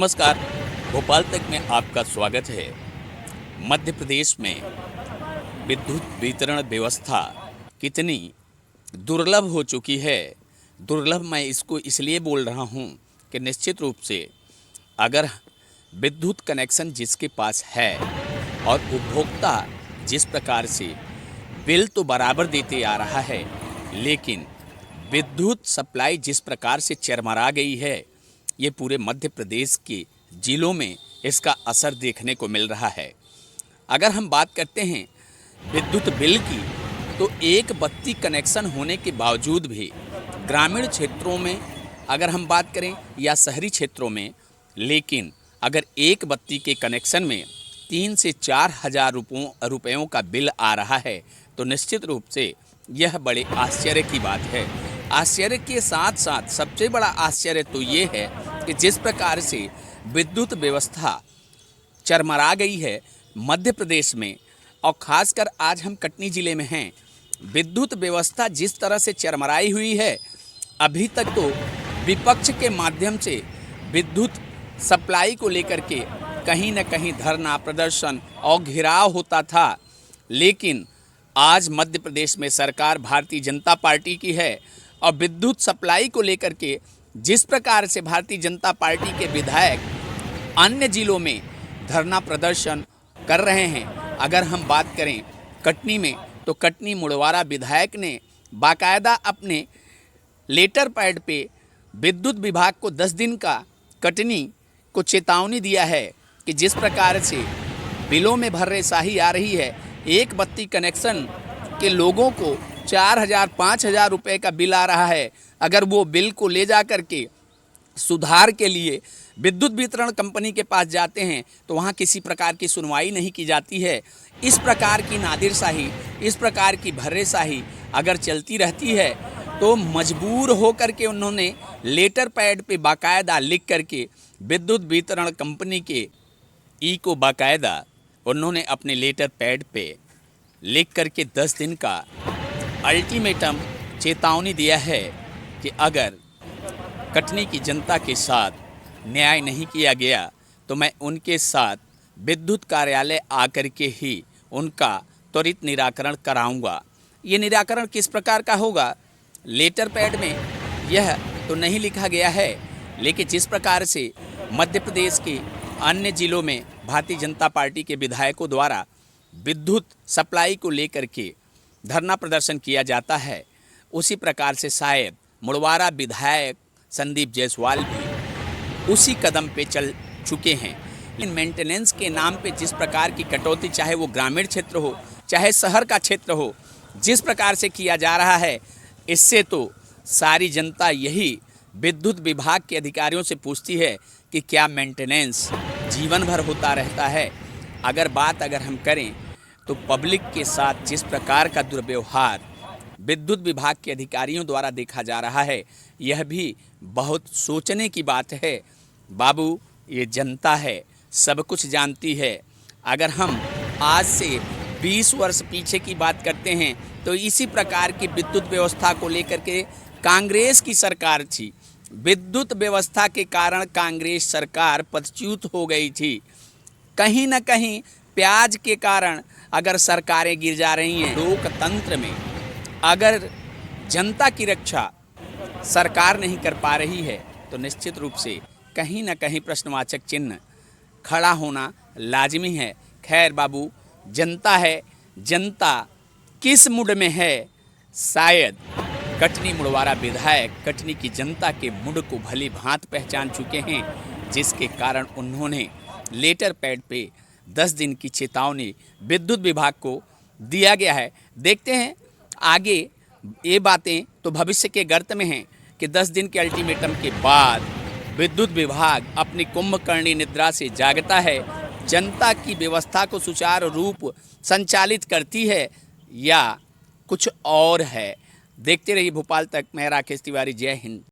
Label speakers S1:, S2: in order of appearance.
S1: नमस्कार। भोपाल तक में आपका स्वागत है। मध्य प्रदेश में विद्युत वितरण व्यवस्था कितनी दुर्लभ हो चुकी है। दुर्लभ मैं इसको इसलिए बोल रहा हूँ कि निश्चित रूप से अगर विद्युत कनेक्शन जिसके पास है और उपभोक्ता जिस प्रकार से बिल तो बराबर देते आ रहा है, लेकिन विद्युत सप्लाई जिस प्रकार से चरमरा गई है, ये पूरे मध्य प्रदेश के जिलों में इसका असर देखने को मिल रहा है। अगर हम बात करते हैं विद्युत बिल की, तो एक बत्ती कनेक्शन होने के बावजूद भी ग्रामीण क्षेत्रों में अगर हम बात करें या शहरी क्षेत्रों में, लेकिन अगर एक बत्ती के कनेक्शन में 3 से 4 हज़ार रुपयों का बिल आ रहा है, तो निश्चित रूप से यह बड़े आश्चर्य की बात है। आश्चर्य के साथ साथ सबसे बड़ा आश्चर्य तो ये है कि जिस प्रकार से विद्युत व्यवस्था चरमरा गई है मध्य प्रदेश में, और ख़ासकर आज हम कटनी ज़िले में हैं, विद्युत व्यवस्था जिस तरह से चरमराई हुई है, अभी तक तो विपक्ष के माध्यम से विद्युत सप्लाई को लेकर के कहीं न कहीं धरना प्रदर्शन और घेराव होता था, लेकिन आज मध्य प्रदेश में सरकार भारतीय जनता पार्टी की है और विद्युत सप्लाई को लेकर के जिस प्रकार से भारतीय जनता पार्टी के विधायक अन्य जिलों में धरना प्रदर्शन कर रहे हैं। अगर हम बात करें कटनी में, तो कटनी मुड़वारा विधायक ने बाकायदा अपने लेटर पैड पे विद्युत विभाग को 10 दिन का कटनी को चेतावनी दिया है कि जिस प्रकार से बिलों में भर्रेशाही आ रही है, एक बत्ती कनेक्शन के लोगों को 4,000 5,000 रुपये का बिल आ रहा है। अगर वो बिल को ले जा कर के सुधार के लिए विद्युत वितरण कंपनी के पास जाते हैं, तो वहाँ किसी प्रकार की सुनवाई नहीं की जाती है। इस प्रकार की नादिरशाही, इस प्रकार की भर्रेशाही अगर चलती रहती है, तो मजबूर हो कर के उन्होंने लेटर पैड पे बाकायदा लिख कर के विद्युत वितरण कंपनी के को बाकायदा उन्होंने अपने लेटर पैड पे लिख कर के 10 दिन का अल्टीमेटम चेतावनी दिया है कि अगर कटनी की जनता के साथ न्याय नहीं किया गया, तो मैं उनके साथ विद्युत कार्यालय आकर के ही उनका त्वरित निराकरण कराऊंगा। ये निराकरण किस प्रकार का होगा, लेटर पैड में यह तो नहीं लिखा गया है, लेकिन जिस प्रकार से मध्य प्रदेश के अन्य जिलों में भारतीय जनता पार्टी के विधायकों द्वारा विद्युत सप्लाई को लेकर के धरना प्रदर्शन किया जाता है, उसी प्रकार से शायद मुड़वारा विधायक संदीप जायसवाल भी उसी कदम पे चल चुके हैं। इन मेंटेनेंस के नाम पे जिस प्रकार की कटौती, चाहे वो ग्रामीण क्षेत्र हो चाहे शहर का क्षेत्र हो, जिस प्रकार से किया जा रहा है, इससे तो सारी जनता यही विद्युत विभाग के अधिकारियों से पूछती है कि क्या मेंटेनेंस जीवन भर होता रहता है। अगर हम करें तो पब्लिक के साथ जिस प्रकार का दुर्व्यवहार विद्युत विभाग के अधिकारियों द्वारा देखा जा रहा है, यह भी बहुत सोचने की बात है। बाबू, ये जनता है, सब कुछ जानती है। अगर हम आज से 20 वर्ष पीछे की बात करते हैं, तो इसी प्रकार की विद्युत व्यवस्था को लेकर के कांग्रेस की सरकार थी। विद्युत व्यवस्था के कारण कांग्रेस सरकार पदच्युत हो गई थी। कहीं न कहीं प्याज के कारण अगर सरकारें गिर जा रही हैं, लोकतंत्र में अगर जनता की रक्षा सरकार नहीं कर पा रही है, तो निश्चित रूप से कहीं न कहीं प्रश्नवाचक चिन्ह खड़ा होना लाजमी है। खैर बाबू, जनता है, जनता किस मूड में है, शायद कटनी मुड़वारा विधायक कटनी की जनता के मूड को भली भांति पहचान चुके हैं, जिसके कारण उन्होंने लेटर पैड पे 10 दिन की चेतावनी विद्युत विभाग को दिया गया है। देखते हैं आगे, ये बातें तो भविष्य के गर्त में हैं कि 10 दिन के अल्टीमेटम के बाद विद्युत विभाग अपनी कुंभकर्णी निद्रा से जागता है, जनता की व्यवस्था को सुचारू रूप संचालित करती है, या कुछ और है। देखते रहिए भोपाल तक। मैं राकेश तिवारी। जय हिंद।